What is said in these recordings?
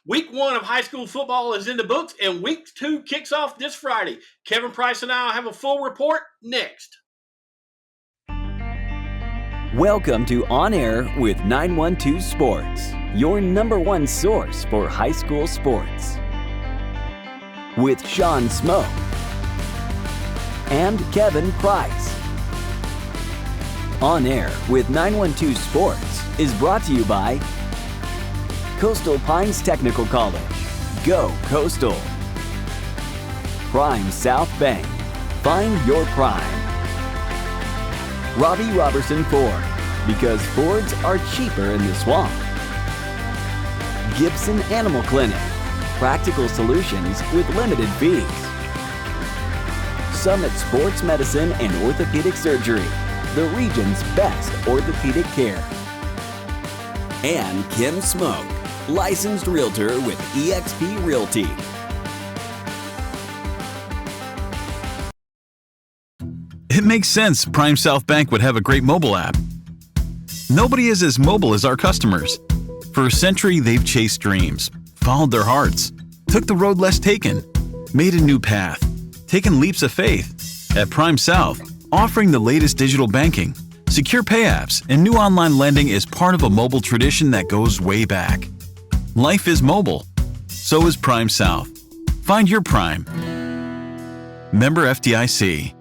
Week 1 of high school football is in the books, and Week 2 kicks off this Friday. Kevin Price and I have a full report next. Welcome to On Air with 912 Sports, your number one source for high school sports. With Shawn Smoke and Kevin Price. On Air with 912 Sports is brought to you by Coastal Pines Technical College. Go Coastal. Prime South Bank. Find your prime. Robbie Robertson Ford, because Fords are cheaper in the swamp. Gibson Animal Clinic. Practical solutions with limited fees. Summit Sports Medicine and Orthopedic Surgery, the region's best orthopedic care. And Kim Smoke, licensed realtor with eXp Realty. It makes sense Prime South Bank would have a great mobile app. Nobody is as mobile as our customers. For a century, they've chased dreams, followed their hearts, took the road less taken, made a new path, taken leaps of faith. At Prime South, offering the latest digital banking, secure pay apps, and new online lending is part of a mobile tradition that goes way back. Life is mobile. So is Prime South. Find your Prime. Member FDIC.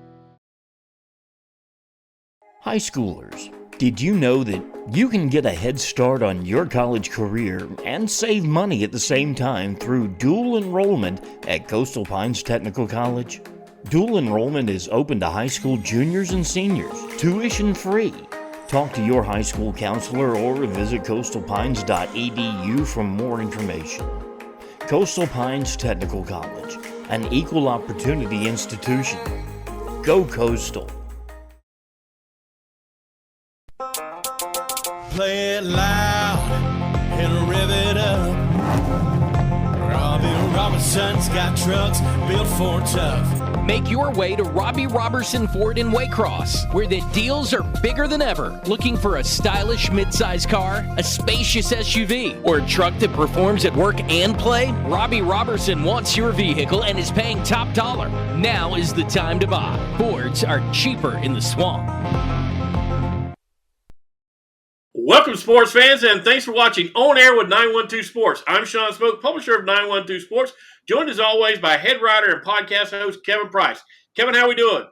High schoolers, did you know that you can get a head start on your college career and save money at the same time through dual enrollment at Coastal Pines Technical College? Dual enrollment is open to high school juniors and seniors, tuition free. Talk to your high school counselor or visit coastalpines.edu for more information. Coastal Pines Technical College, an equal opportunity institution. Go Coastal. Play it loud and rev it up. Robbie Robertson's got trucks built for tough. Make your way to Robbie Robertson Ford in Waycross, where the deals are bigger than ever. Looking for a stylish midsize car, a spacious SUV, or a truck that performs at work and play? Robbie Robertson wants your vehicle and is paying top dollar. Now is the time to buy. Fords are cheaper in the swamp. Welcome, sports fans, and thanks for watching On Air with 912 Sports. I'm Shawn Smoke, publisher of 912 Sports, joined as always by head writer and podcast host Kevin Price. Kevin, how we doing?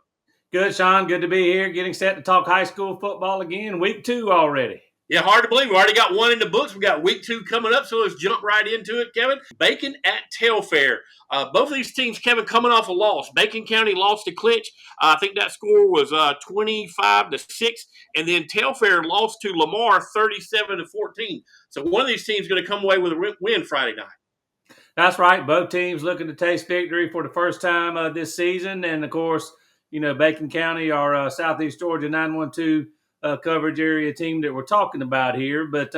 Good, Shawn. Good to be here. Getting set to talk high school football again. Week 2 already. Yeah, hard to believe. We already got one in the books. We got week 2 coming up, so let's jump right into it, Kevin. Bacon at Telfair. Both of these teams, Kevin, coming off a loss. Bacon County lost to Clinch. I think that score was 25-6, and then Telfair lost to Lamar 37-14. So one of these teams is going to come away with a win Friday night. That's right. Both teams looking to taste victory for the first time this season, and of course, you know, Bacon County, our Southeast Georgia 912 coverage area team that we're talking about here. But,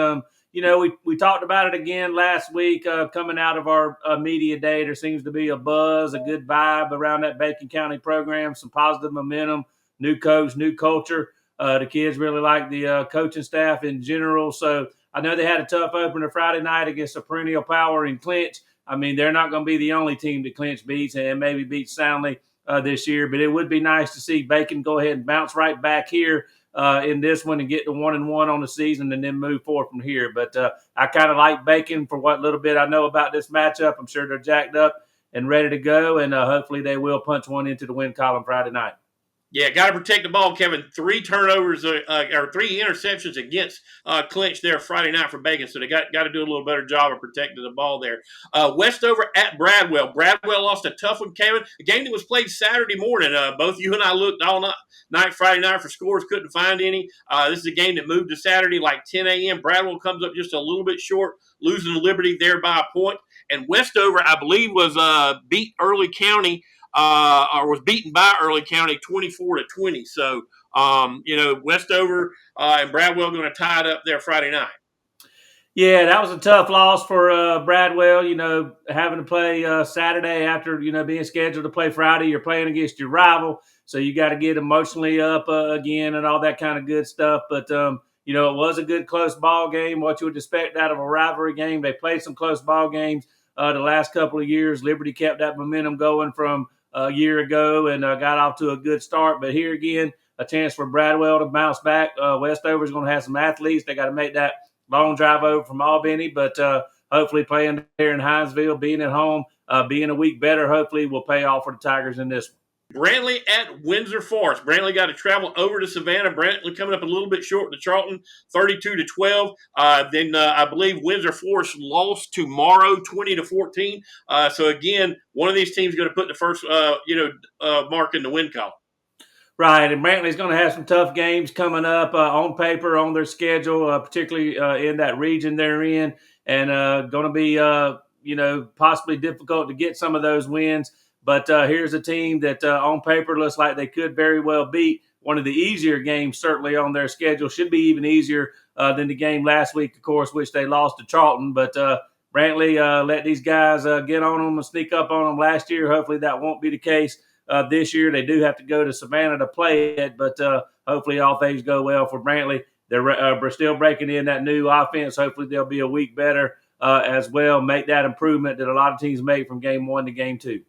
you know, we talked about it again last week coming out of our media day. There seems to be a buzz, a good vibe around that Bacon County program, some positive momentum, new coach, new culture. The kids really like the coaching staff in general. So I know they had a tough opener Friday night against a perennial power in Clinch. I mean, they're not going to be the only team that Clinch beats and maybe beats soundly this year. But it would be nice to see Bacon go ahead and bounce right back here in this one and get to 1-1 on the season and then move forward from here. But I kind of like Bacon for what little bit I know about this matchup. I'm sure they're jacked up and ready to go, and hopefully they will punch one into the win column Friday night. Yeah, got to protect the ball, Kevin. 3 turnovers or 3 interceptions against Clinch there Friday night for Bacon, so they got to do a little better job of protecting the ball there. Westover at Bradwell. Bradwell lost a tough one, Kevin. A game that was played Saturday morning. Both you and I looked all night Friday night for scores, couldn't find any. This is a game that moved to Saturday like 10 a.m. Bradwell comes up just a little bit short, losing Liberty there by a point. And Westover, I believe, was beat Early County. Or was beaten by Early County 24-20. So, you know, Westover and Bradwell going to tie it up there Friday night. Yeah, that was a tough loss for Bradwell, you know, having to play Saturday after, you know, being scheduled to play Friday. You're playing against your rival, so you got to get emotionally up again and all that kind of good stuff. But, It was a good close ball game, what you would expect out of a rivalry game. They played some close ball games the last couple of years. Liberty kept that momentum going from a year ago and got off to a good start. But here again, a chance for Bradwell to bounce back. Westover is going to have some athletes. They got to make that long drive over from Albany, but hopefully playing there in Hinesville, being at home, being a week better, hopefully will pay off for the Tigers in this one. Brantley at Windsor Forest. Brantley got to travel over to Savannah. Brantley coming up a little bit short to Charlton, 32-12. Then I believe Windsor Forest lost tomorrow, 20-14. So again, one of these teams is going to put the first, mark in the win column. Right, and Brantley's going to have some tough games coming up on paper, on their schedule, particularly in that region they're in, and going to be, possibly difficult to get some of those wins. But here's a team that on paper looks like they could very well beat one of the easier games, certainly on their schedule. Should be even easier than the game last week, of course, which they lost to Charlton. But Brantley let these guys get on them and sneak up on them last year. Hopefully that won't be the case this year. They do have to go to Savannah to play it, but hopefully all things go well for Brantley. They're still breaking in that new offense. Hopefully they'll be a week better as well, make that improvement that a lot of teams make from game 1 to game 2.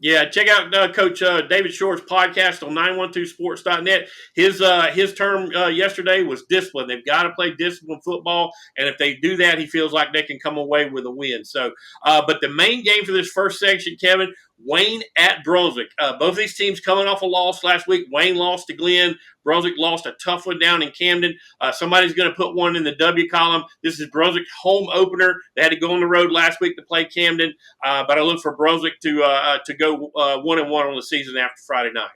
Yeah, check out Coach David Shore's podcast on 912sports.net. His term yesterday was discipline. They've got to play disciplined football, and if they do that, he feels like they can come away with a win. So, but the main game for this first section, Kevin, Wayne at Brunswick. Both these teams coming off a loss last week. Wayne lost to Glenn. Brunswick lost a tough one down in Camden. Somebody's going to put one in the W column. This is Brunswick's home opener. They had to go on the road last week to play Camden, but I look for Brunswick to go 1-1 on the season after Friday night.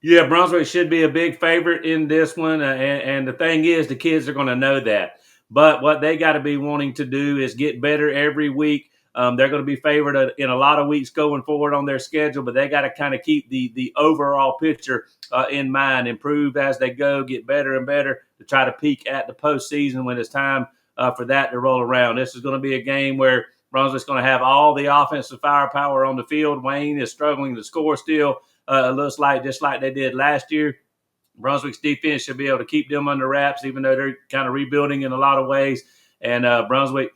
Yeah, Brunswick should be a big favorite in this one, and the thing is, the kids are going to know that. But what they got to be wanting to do is get better every week. They're going to be favored in a lot of weeks going forward on their schedule, but they got to kind of keep the overall picture in mind, improve as they go, get better and better to try to peak at the postseason when it's time for that to roll around. This is going to be a game where Brunswick's going to have all the offensive firepower on the field. Wayne is struggling to score still. It looks like just like they did last year. Brunswick's defense should be able to keep them under wraps, even though they're kind of rebuilding in a lot of ways. And Brunswick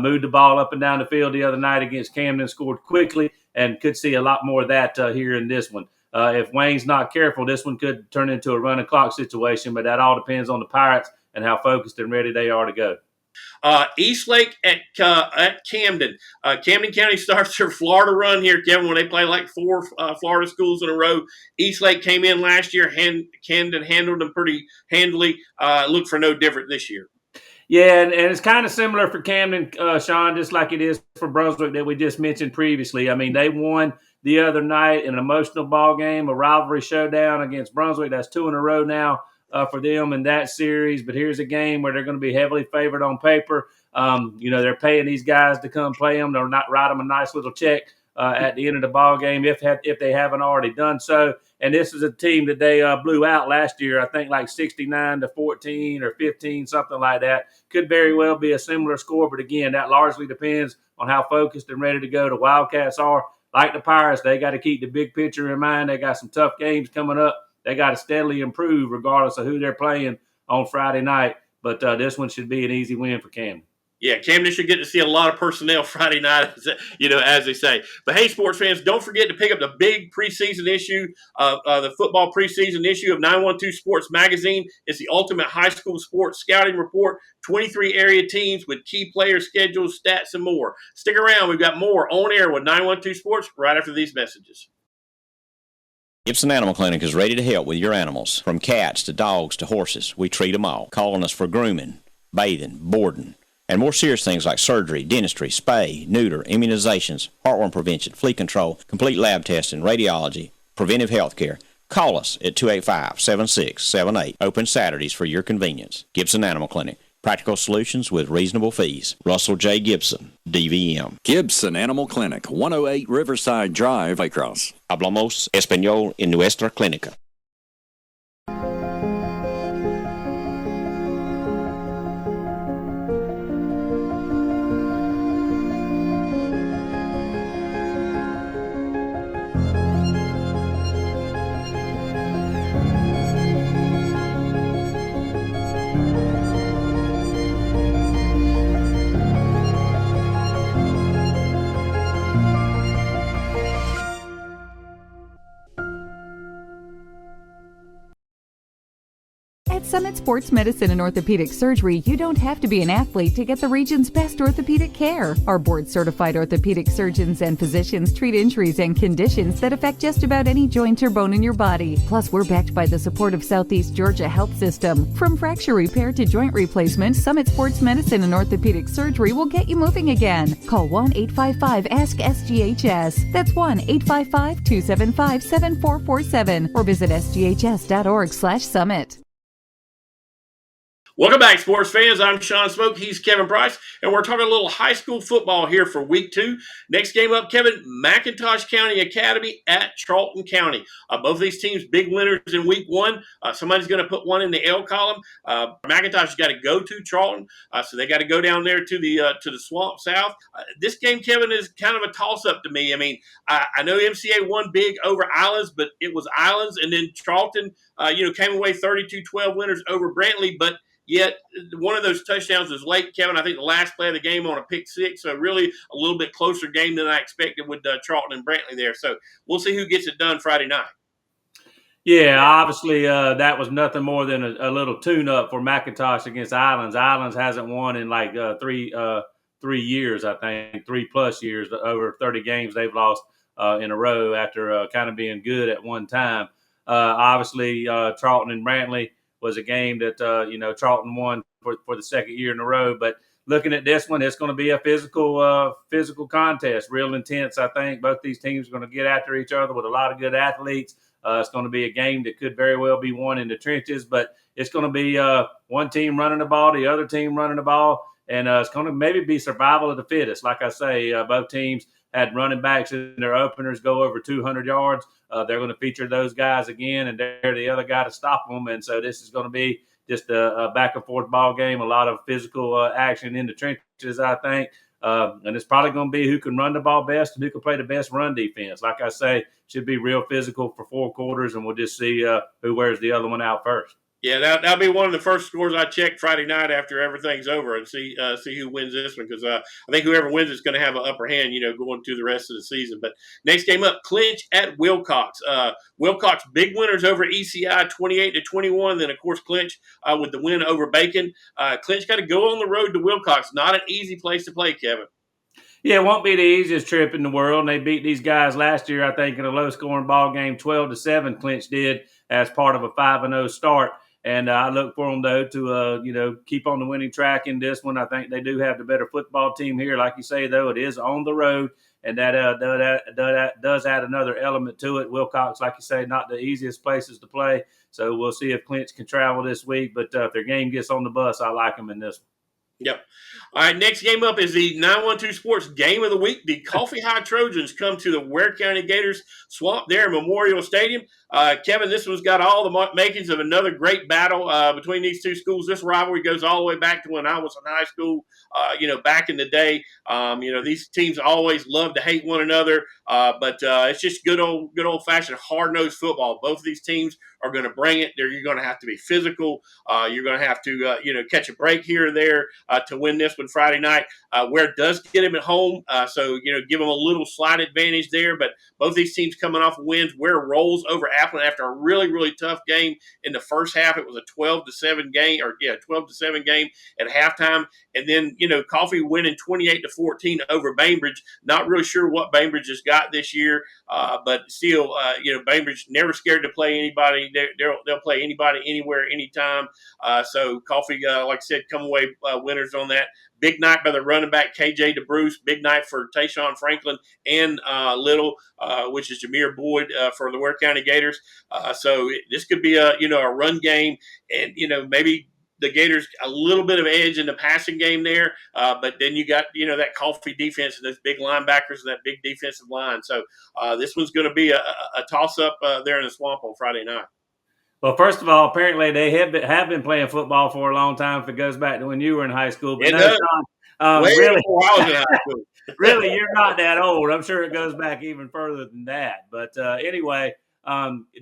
moved the ball up and down the field the other night against Camden, scored quickly, and could see a lot more of that here in this one. If Wayne's not careful, this one could turn into a running clock situation, but that all depends on the Pirates and how focused and ready they are to go. Eastlake at Camden. Camden County starts their Florida run here, Kevin, when they play like 4 Florida schools in a row. Eastlake came in last year. Camden handled them pretty handily. Look for no different this year. Yeah, and it's kind of similar for Camden, Shawn, just like it is for Brunswick that we just mentioned previously. I mean, they won the other night in an emotional ball game, a rivalry showdown against Brunswick. That's 2 in a row now for them in that series. But here's a game where they're going to be heavily favored on paper. They're paying these guys to come play them. They're not write them a nice little check at the end of the ball game if they haven't already done so. And this is a team that they blew out last year, I think like 69-14 or 15, something like that. Could very well be a similar score, but again, that largely depends on how focused and ready to go the Wildcats are. Like the Pirates, they got to keep the big picture in mind. They got some tough games coming up. They got to steadily improve regardless of who they're playing on Friday night. But this one should be an easy win for Camden. Yeah, Camden should get to see a lot of personnel Friday night, as they say. But hey, sports fans, don't forget to pick up the big preseason issue, the football preseason issue of 912 Sports Magazine. It's the ultimate high school sports scouting report, 23 area teams with key player schedules, stats, and more. Stick around. We've got more on air with 912 Sports right after these messages. Gibson Animal Clinic is ready to help with your animals. From cats to dogs to horses, we treat them all. Call on us for grooming, bathing, boarding, and more serious things like surgery, dentistry, spay, neuter, immunizations, heartworm prevention, flea control, complete lab testing, radiology, preventive health care. Call us at 285-7678. Open Saturdays for your convenience. Gibson Animal Clinic. Practical solutions with reasonable fees. Russell J. Gibson, DVM. Gibson Animal Clinic, 108 Riverside Drive, Waycross. Hablamos español en nuestra clínica. Summit Sports Medicine and Orthopedic Surgery, you don't have to be an athlete to get the region's best orthopedic care. Our board-certified orthopedic surgeons and physicians treat injuries and conditions that affect just about any joint or bone in your body. Plus, we're backed by the support of Southeast Georgia Health System. From fracture repair to joint replacement, Summit Sports Medicine and Orthopedic Surgery will get you moving again. Call 1-855-ASK-SGHS. That's 1-855-275-7447 or visit sghs.org/summit. Welcome back, sports fans. I'm Sean Smoke. He's Kevin Price, and we're talking a little high school football here for week 2. Next game up, Kevin, McIntosh County Academy at Charlton County. Both of these teams big winners in week 1. Somebody's going to put one in the L column. McIntosh has got to go to Charlton, so they got to go down there to the Swamp South. This game, Kevin, is kind of a toss-up to me. I mean, I know MCA won big over Islands, but it was Islands, and then Charlton, came away 32-12 winners over Brantley, but yet, one of those touchdowns was late, Kevin. I think the last play of the game on a pick 6, so really a little bit closer game than I expected with Charlton and Brantley there. So we'll see who gets it done Friday night. Yeah, obviously that was nothing more than a little tune-up for McIntosh against Islands. Islands hasn't won in like 3 years, I think, 3+ years. Over 30 games they've lost in a row after kind of being good at one time. Obviously, Charlton and Brantley was a game that, Charlton won for the second year in a row. But looking at this one, it's going to be a physical contest, real intense, I think. Both these teams are going to get after each other with a lot of good athletes. It's going to be a game that could very well be won in the trenches, but it's going to be one team running the ball, the other team running the ball, and it's going to maybe be survival of the fittest. Like I say, both teams had running backs in their openers go over 200 yards. They're going to feature those guys again, and they're the other guy to stop them. And so this is going to be just a back-and-forth ball game, a lot of physical action in the trenches, I think. And it's probably going to be who can run the ball best and who can play the best run defense. Like I say, should be real physical for 4 quarters, and we'll just see who wears the other one out first. Yeah, that'll be one of the first scores I check Friday night after everything's over and see who wins this one, because I think whoever wins is going to have an upper hand, going through the rest of the season. But next game up, Clinch at Wilcox. Wilcox big winners over ECI 28-21. Then of course Clinch with the win over Bacon. Clinch got to go on the road to Wilcox. Not an easy place to play, Kevin. Yeah, it won't be the easiest trip in the world. And they beat these guys last year, I think, in a low-scoring ball game, 12-7. Clinch did as part of a 5-0 start. And I look for them, though, to, keep on the winning track in this one. I think they do have the better football team here. Like you say, though, it is on the road, and that does add another element to it. Wilcox, like you say, not the easiest places to play. So we'll see if Clinch can travel this week. But if their game gets on the bus, I like them in this one. Yep. All right, next game up is the 912 Sports Game of the Week. The Coffee High Trojans come to the Ware County Gators Swamp there in Memorial Stadium. Kevin, this one's got all the makings of another great battle between these two schools. This rivalry goes all the way back to when I was in high school, back in the day. These teams always love to hate one another, but it's just good old-fashioned hard-nosed football. Both of these teams are going to bring it. You're going to have to be physical. You're going to have to, catch a break here or there to win this one Friday night. Ware does get him at home, so give them a little slight advantage there. But both these teams coming off wins. Ware rolls over Appleton after a really, really tough game in the first half. It was a 12-7 game, 12-7 game at halftime. And then, Coffee winning 28-14 over Bainbridge. Not really sure what Bainbridge has got this year, but still, Bainbridge never scared to play anybody. They'll play anybody, anywhere, anytime. So Coffee, like I said, come away winners on that. Big night by the running back, KJ DeBruce. Big night for Tayshawn Franklin and Little, which is Jameer Boyd for the Ware County Gators. So this could be a run game, and maybe the Gators a little bit of edge in the passing game there, but then you got that Coffee defense and those big linebackers and that big defensive line. So this one's going to be a toss-up there in the Swamp on Friday night. Well, first of all, apparently they have been playing football for a long time if it goes back to when you were in high school. But really, before I was in high school. Really, you're not that old. I'm sure it goes back even further than that. But anyway,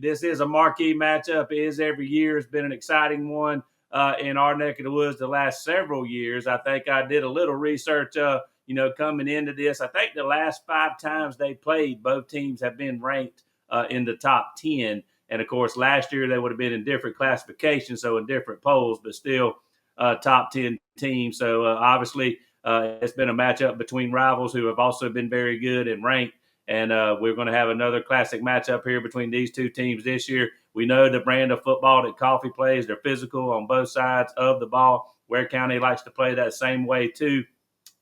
this is a marquee matchup. It is every year. It's been an exciting one in our neck of the woods the last several years. I think I did a little research, coming into this. I think the last 5 times they played, both teams have been ranked in the top 10. And, of course, last year they would have been in different classifications, so in different polls, but still top 10 teams. So, obviously, it's been a matchup between rivals who have also been very good and ranked. And we're going to have another classic matchup here between these two teams this year. We know the brand of football that Coffee plays. They're physical on both sides of the ball. Ware County likes to play that same way, too.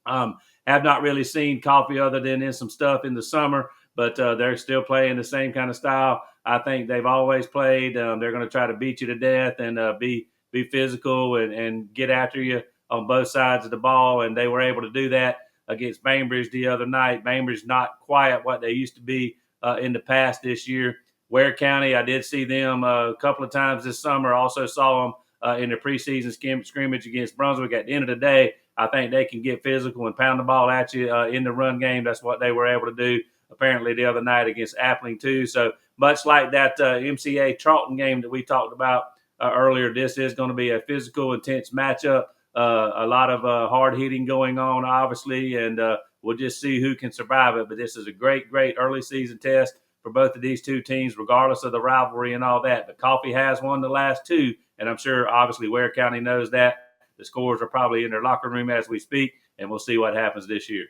Have not really seen Coffee other than in some stuff in the summer, but they're still playing the same kind of style I think they've always played. They're going to try to beat you to death and be physical and get after you on both sides of the ball, and they were able to do that against Bainbridge the other night. Bainbridge not quite what they used to be in the past this year. Ware County, I did see them a couple of times this summer. Also saw them in the preseason scrimmage against Brunswick. At the end of the day, I think they can get physical and pound the ball at you in the run game. That's what they were able to do apparently the other night against Appling too. So much like that MCA Charlton game that we talked about earlier, this is going to be a physical, intense matchup. A lot of hard hitting going on, obviously, and we'll just see who can survive it. But this is a great early season test for both of these two teams, regardless of the rivalry and all that. But Coffee has won the last two, and I'm sure, obviously, Ware County knows that. The scores are probably in their locker room as we speak, and we'll see what happens this year.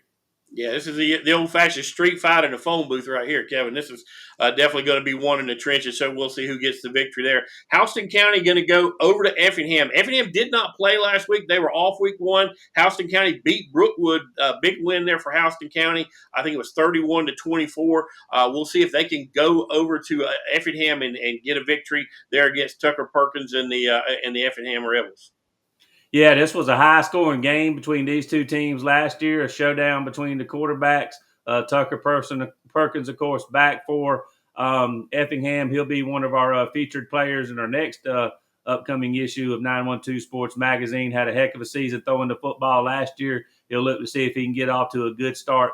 Yeah, this is the old-fashioned street fight in the phone booth right here, Kevin. This is definitely going to be one in the trenches, so we'll see who gets the victory there. Houston County going to go over to Effingham. Effingham did not play last week. They were off week one. Houston County beat Brookwood. Big win there for Houston County. I think it was 31-24. We'll see if they can go over to Effingham and get a victory there against Tucker Perkins and the Effingham Rebels. Yeah, this was a high-scoring game between these two teams last year, a showdown between the quarterbacks. Tucker Perkins, of course, back for Effingham. He'll be one of our featured players in our next upcoming issue of 912 Sports Magazine. Had a heck of a season throwing the football last year. He'll look to see if he can get off to a good start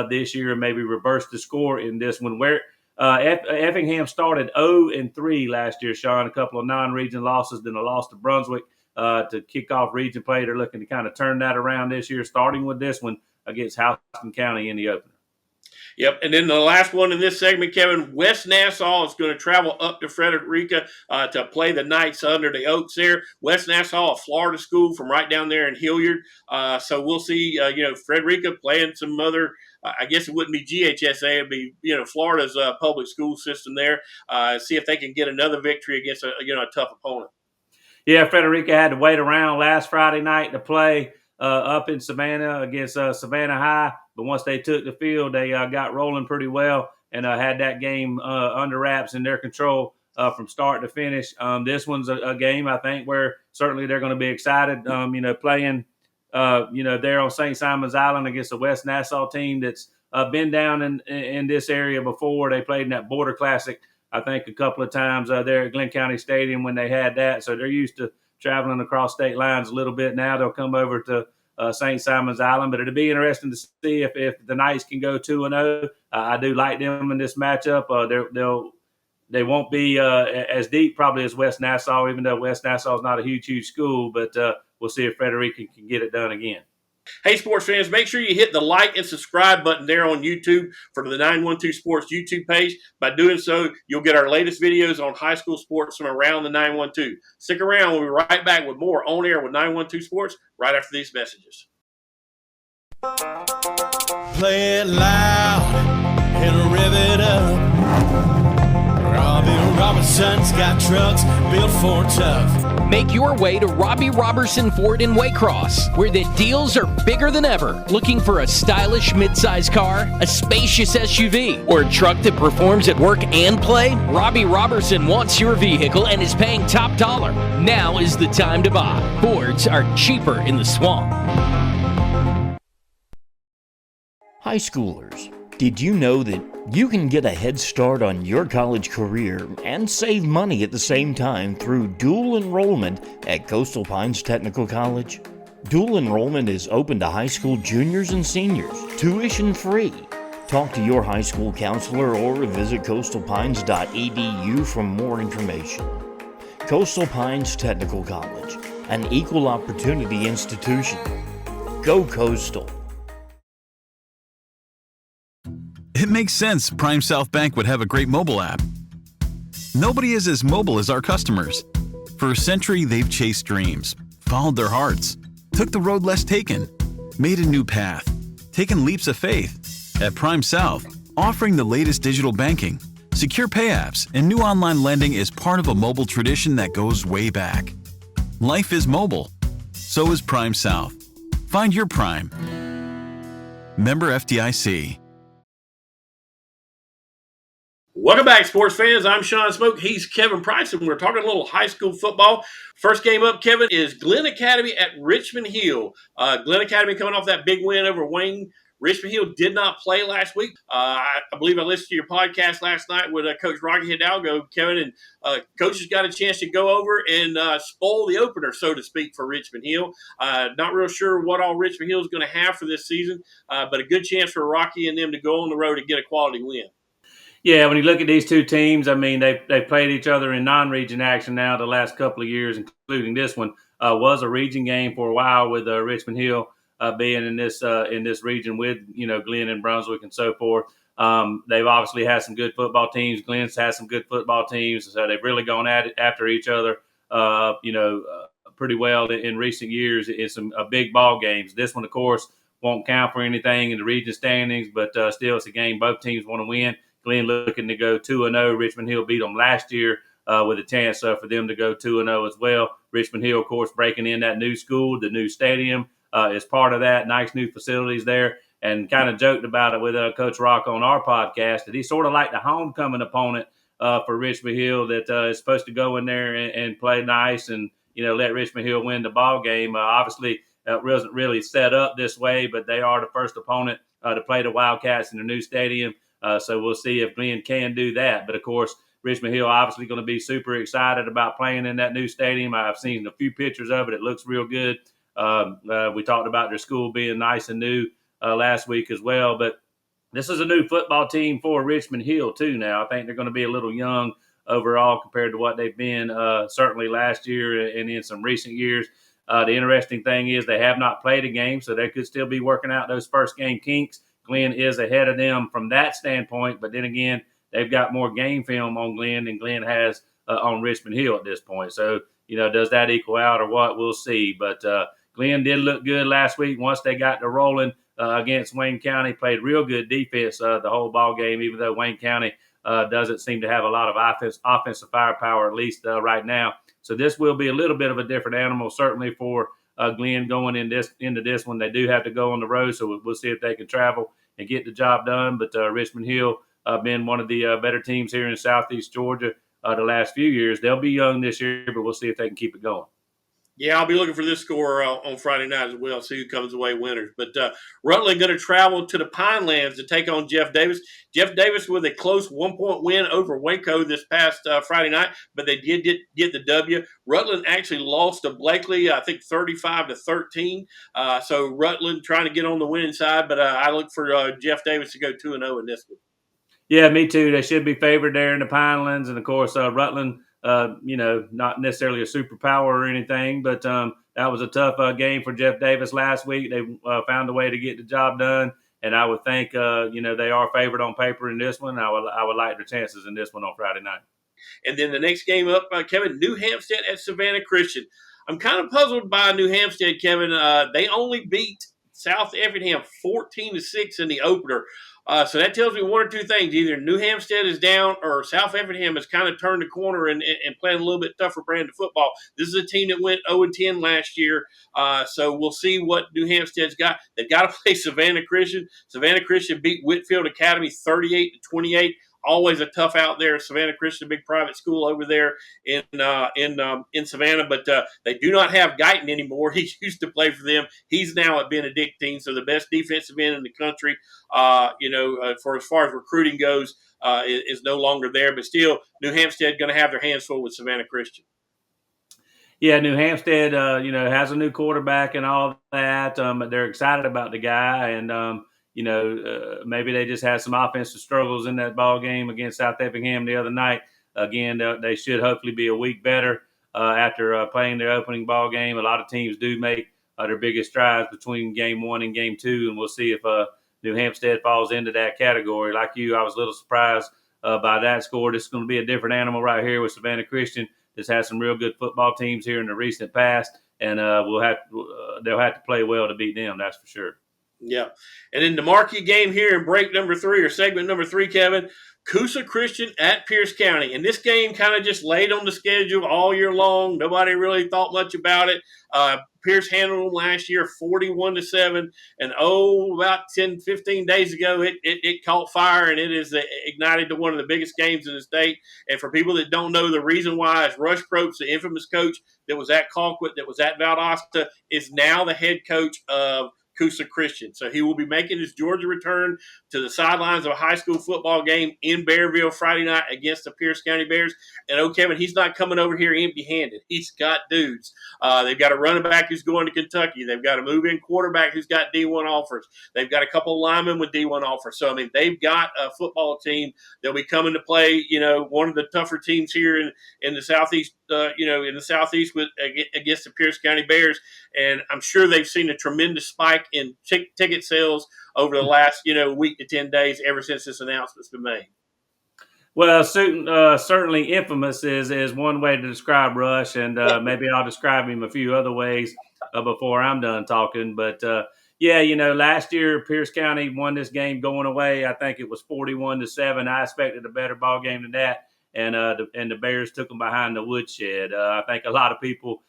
this year and maybe reverse the score in this one. Where Effingham started 0-3 last year, Shawn, a couple of non-region losses, then a loss to Brunswick. To kick off region play. They're looking to kind of turn that around this year, starting with this one against Houston County in the opener. Yep, and then the last one in this segment, Kevin, West Nassau is going to travel up to Frederica to play the Knights under the Oaks there. West Nassau, a Florida school from right down there in Hilliard. So we'll see, Frederica playing some other, I guess it wouldn't be GHSA, it'd be, Florida's public school system there. See if they can get another victory against a tough opponent. Yeah, Frederica had to wait around last Friday night to play up in Savannah against Savannah High. But once they took the field, they got rolling pretty well and had that game under wraps in their control from start to finish. This one's a game, I think, where certainly they're going to be excited, playing, there on St. Simon's Island against a West Nassau team that's been down in this area before. They played in that Border Classic, I think, a couple of times there at Glenn County Stadium when they had that. So they're used to traveling across state lines a little bit now. They'll come over to St. Simon's Island. But it'll be interesting to see if the Knights can go 2-0. I do like them in this matchup. They won't be as deep probably as West Nassau, even though West Nassau is not a huge school. But we'll see if Frederica can get it done again. Hey, sports fans, make sure you hit the like and subscribe button there on YouTube for the 912 Sports YouTube page. By doing so, you'll get our latest videos on high school sports from around the 912. Stick around. We'll be right back with more On Air with 912 Sports right after these messages. Play it loud and rev it up. Robbie Robertson's got trucks built for tough. Make your way to Robbie Robertson Ford in Waycross, where the deals are bigger than ever. Looking for a stylish midsize car, a spacious SUV, or a truck that performs at work and play? Robbie Robertson wants your vehicle and is paying top dollar. Now is the time to buy. Fords are cheaper in the swamp. High schoolers, did you know that you can get a head start on your college career and save money at the same time through dual enrollment at Coastal Pines Technical College? Dual enrollment is open to high school juniors and seniors, tuition free. Talk to your high school counselor or visit coastalpines.edu for more information. Coastal Pines Technical College, an equal opportunity institution. Go Coastal. It makes sense Prime South Bank would have a great mobile app. Nobody is as mobile as our customers. For a century, they've chased dreams, followed their hearts, took the road less taken, made a new path, taken leaps of faith. At Prime South, offering the latest digital banking, secure pay apps, and new online lending is part of a mobile tradition that goes way back. Life is mobile. So is Prime South. Find your Prime. Member FDIC. Welcome back, sports fans. I'm Sean Smoke. He's Kevin Price, and we're talking a little high school football. First game up, Kevin, is Glenn Academy at Richmond Hill. Glenn Academy coming off that big win over Wayne. Richmond Hill did not play last week. I believe I listened to your podcast last night with Coach Rocky Hidalgo, Kevin, and coaches got a chance to go over and spoil the opener, so to speak, for Richmond Hill. Not real sure what all Richmond Hill is going to have for this season, but a good chance for Rocky and them to go on the road and get a quality win. Yeah, when you look at these two teams, I mean, they've played each other in non-region action now the last couple of years, including this one. Was a region game for a while with Richmond Hill being in this region with, Glenn and Brunswick and so forth. They've obviously had some good football teams. Glenn's had some good football teams. So they've really gone at it after each other, pretty well in recent years in some big ball games. This one, of course, won't count for anything in the region standings, but still it's a game both teams want to win. Glenn looking to go 2-0. Richmond Hill beat them last year with a chance for them to go 2-0 as well. Richmond Hill, of course, breaking in that new school, the new stadium is part of that. Nice new facilities there. And kind of joked about it with Coach Rock on our podcast that he's sort of like the homecoming opponent for Richmond Hill that is supposed to go in there and play nice and, let Richmond Hill win the ball game. Obviously, it wasn't really set up this way, but they are the first opponent to play the Wildcats in the new stadium. So we'll see if Glenn can do that. But, of course, Richmond Hill obviously going to be super excited about playing in that new stadium. I've seen a few pictures of it. It looks real good. We talked about their school being nice and new last week as well. But this is a new football team for Richmond Hill, too, now. I think they're going to be a little young overall compared to what they've been certainly last year and in some recent years. The interesting thing is they have not played a game, so they could still be working out those first game kinks. Glenn is ahead of them from that standpoint, but then again, they've got more game film on Glenn than Glenn has on Richmond Hill at this point. So, does that equal out or what? We'll see. But Glenn did look good last week once they got to rolling against Wayne County. Played real good defense the whole ball game, even though Wayne County doesn't seem to have a lot of offensive firepower, at least right now. So this will be a little bit of a different animal, certainly for Glenn going into this one. They do have to go on the road, so we'll see if they can travel and get the job done. But Richmond Hill been one of the better teams here in Southeast Georgia the last few years. They'll be young this year, but we'll see if they can keep it going. Yeah, I'll be looking for this score on Friday night as well, see who comes away winners. But Rutland going to travel to the Pinelands to take on Jeff Davis. Jeff Davis with a close 1-point win over Waco this past Friday night, but they did get the W. Rutland actually lost to Blakely, I think 35-13. So Rutland trying to get on the winning side, but I look for Jeff Davis to go 2-0 in this one. Yeah, me too. They should be favored there in the Pinelands. And, of course, Rutland, not necessarily a superpower or anything, but that was a tough game for Jeff Davis last week. They found a way to get the job done. And I would think, they are favored on paper in this one. I would like their chances in this one on Friday night. And then the next game up, Kevin, New Hampstead at Savannah Christian. I'm kind of puzzled by New Hampstead, Kevin. They only beat South Effingham 14-6 in the opener. So that tells me one or two things. Either New Hampstead is down or South Effingham has kind of turned the corner and playing a little bit tougher brand of football. This is a team that went 0-10 last year. So we'll see what New Hampstead's got. They've got to play Savannah Christian. Savannah Christian beat Whitfield Academy 38-28. Always a tough out there. Savannah Christian, big private school over there in Savannah, but they do not have Guyton anymore. He used to play for them. He's now at Benedictine, so the best defensive end in the country. For as far as recruiting goes, is no longer there. But still, New Hampstead going to have their hands full with Savannah Christian. Yeah, New Hampstead, has a new quarterback and all that. But they're excited about the guy, and maybe they just had some offensive struggles in that ball game against South Effingham the other night. Again, they should hopefully be a week better after playing their opening ball game. A lot of teams do make their biggest strides between game one and game two, and we'll see if New Hampstead falls into that category. Like you, I was a little surprised by that score. This is going to be a different animal right here with Savannah Christian. That's had some real good football teams here in the recent past, and they'll have to play well to beat them. That's for sure. Yeah. And then the marquee game here in break number 3 or segment number 3, Kevin, Coosa Christian at Pierce County. And this game kind of just laid on the schedule all year long. Nobody really thought much about it. Pierce handled them last year 41-7. And about 10, 15 days ago, it caught fire, and it is ignited to one of the biggest games in the state. And for people that don't know, the reason why is Rush Probst, the infamous coach that was at Colquitt, that was at Valdosta, is now the head coach of Coosa Christian. So he will be making his Georgia return to the sidelines of a high school football game in Bearville Friday night against the Pierce County Bears. And Kevin, he's not coming over here empty-handed. He's got dudes. They've got a running back who's going to Kentucky. They've got a move-in quarterback who's got D1 offers. They've got a couple of linemen with D1 offers. So, I mean, they've got a football team that'll be coming to play, one of the tougher teams here in the Southeast, against the Pierce County Bears. And I'm sure they've seen a tremendous spike in ticket sales over the last, week to 10 days ever since this announcement's been made. Well, certainly infamous is one way to describe Rush, and maybe I'll describe him a few other ways before I'm done talking. But, last year Pierce County won this game going away. I think it was 41-7. I expected a better ball game than that, and the Bears took them behind the woodshed. I think a lot of people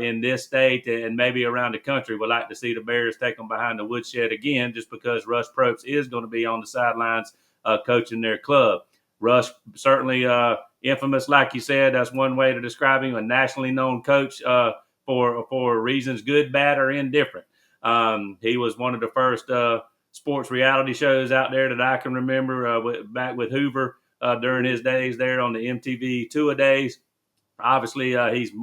in this state and maybe around the country would like to see the Bears take them behind the woodshed again, just because Rush Probst is going to be on the sidelines coaching their club. Rush, certainly infamous, like you said. That's one way to describe him, a nationally known coach for reasons good, bad, or indifferent. He was one of the first sports reality shows out there that I can remember back with Hoover during his days there on the MTV Two-A-Days. Obviously, he's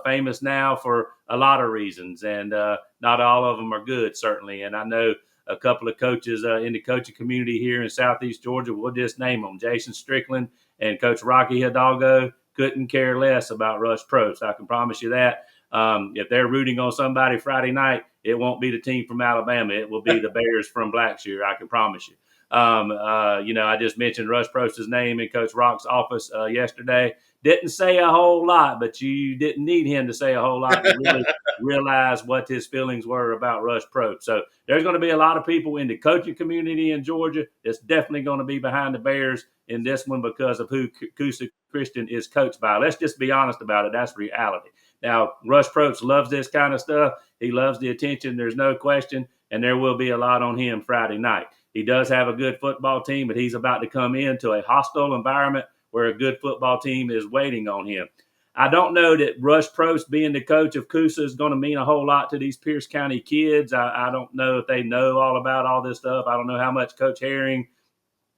famous now for a lot of reasons, and not all of them are good, certainly. And I know a couple of coaches in the coaching community here in Southeast Georgia. We'll just name them. Jason Strickland and Coach Rocky Hidalgo couldn't care less about Rush Probst. I can promise you that. If they're rooting on somebody Friday night, it won't be the team from Alabama. It will be the Bears from Blackshear, I can promise you. I just mentioned Rush Prost's name in Coach Rock's office yesterday. Didn't say a whole lot, but you didn't need him to say a whole lot to really realize what his feelings were about Rush Probst. So there's going to be a lot of people in the coaching community in Georgia that's definitely going to be behind the Bears in this one because of who Coosa Christian is coached by. Let's just be honest about it. That's reality. Now, Rush Probst loves this kind of stuff. He loves the attention. There's no question, and there will be a lot on him Friday night. He does have a good football team, but he's about to come into a hostile environment where a good football team is waiting on him. I don't know that Rush Probst being the coach of Coosa is going to mean a whole lot to these Pierce County kids. I don't know if they know all about all this stuff. I don't know how much Coach Herring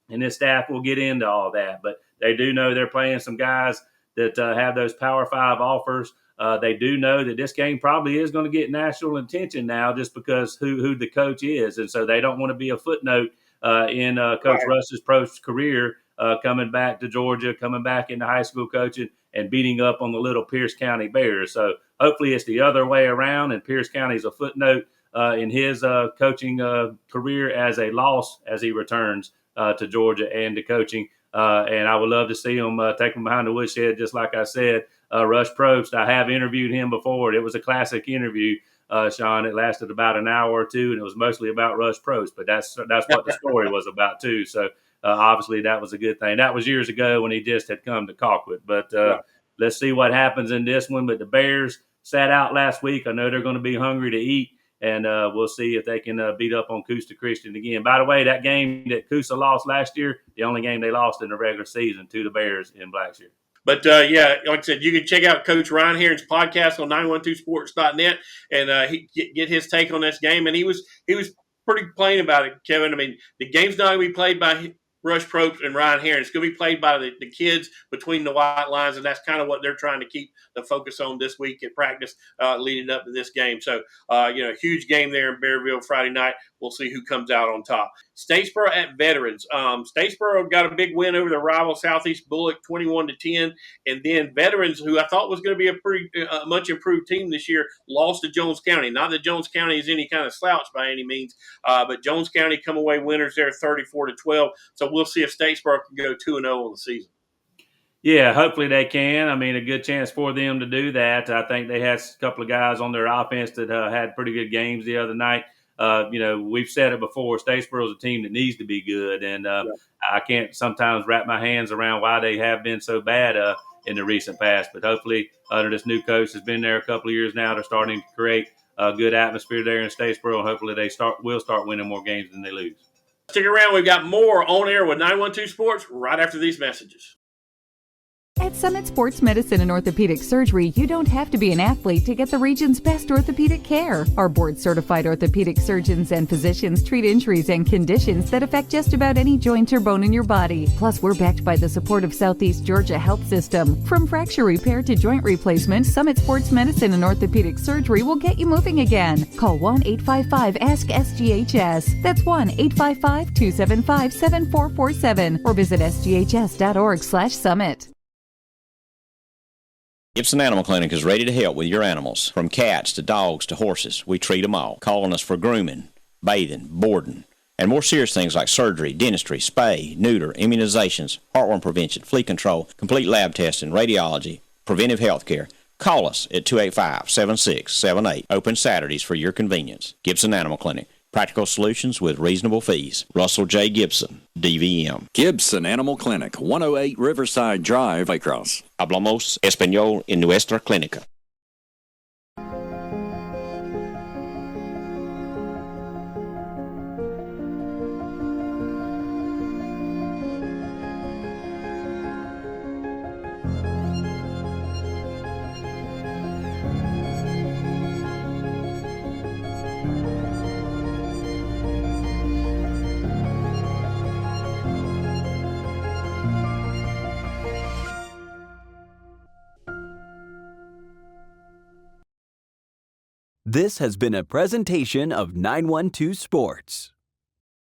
and his staff will get into all that, but they do know they're playing some guys that have those Power 5 offers. They do know that this game probably is going to get national attention now just because who the coach is. And so they don't want to be a footnote in Coach Rush's Probst career coming back to Georgia, coming back into high school coaching and beating up on the little Pierce County Bears. So hopefully it's the other way around, and Pierce County is a footnote in his coaching career as a loss as he returns to Georgia and to coaching. And I would love to see him take him behind the woodshed, just like I said. Rush Probst, I have interviewed him before. It was a classic interview, Shawn. It lasted about an hour or two, and it was mostly about Rush Probst. But that's what the story was about, too. So obviously that was a good thing. That was years ago when he just had come to Colquitt. But let's see what happens in this one. But the Bears sat out last week. I know they're going to be hungry to eat. And we'll see if they can beat up on Coosa Christian again. By the way, that game that Coosa lost last year, the only game they lost in the regular season to the Bears in Blackshear. But, like I said, you can check out Coach Ryan Herring's podcast on 912sports.net and he get his take on this game. And he was pretty plain about it, Kevin. I mean, the game's not going to be played by Rush Probst and Ryan Herring. It's going to be played by the kids between the white lines, and that's kind of what they're trying to keep the focus on this week at practice leading up to this game. So, huge game there in Bearville Friday night. We'll see who comes out on top. Statesboro at Veterans. Statesboro got a big win over their rival Southeast Bullock, 21-10, and then Veterans, who I thought was going to be a pretty much improved team this year, lost to Jones County. Not that Jones County is any kind of slouch by any means, but Jones County come away winners there, 34-12. So we'll see if Statesboro can go 2-0 on the season. Yeah, hopefully they can. I mean, a good chance for them to do that. I think they had a couple of guys on their offense that had pretty good games the other night. We've said it before, Statesboro is a team that needs to be good, and I can't sometimes wrap my hands around why they have been so bad in the recent past. But hopefully, under this new coach has been there a couple of years now, they're starting to create a good atmosphere there in Statesboro, and hopefully they will start winning more games than they lose. Stick around. We've got more on air with 912 Sports right after these messages. At Summit Sports Medicine and Orthopedic Surgery, you don't have to be an athlete to get the region's best orthopedic care. Our board-certified orthopedic surgeons and physicians treat injuries and conditions that affect just about any joint or bone in your body. Plus, we're backed by the support of Southeast Georgia Health System. From fracture repair to joint replacement, Summit Sports Medicine and Orthopedic Surgery will get you moving again. Call 1-855-ASK-SGHS. That's 1-855-275-7447 or visit sghs.org/summit. Gibson Animal Clinic is ready to help with your animals. From cats to dogs to horses, we treat them all. Calling us for grooming, bathing, boarding, and more serious things like surgery, dentistry, spay, neuter, immunizations, heartworm prevention, flea control, complete lab testing, radiology, preventive health care. Call us at 285-7678. Open Saturdays for your convenience. Gibson Animal Clinic. Practical solutions with reasonable fees. Russell J. Gibson, DVM. Gibson Animal Clinic, 108 Riverside Drive, Waycross. Hablamos español en nuestra clínica. This has been a presentation of 912 Sports.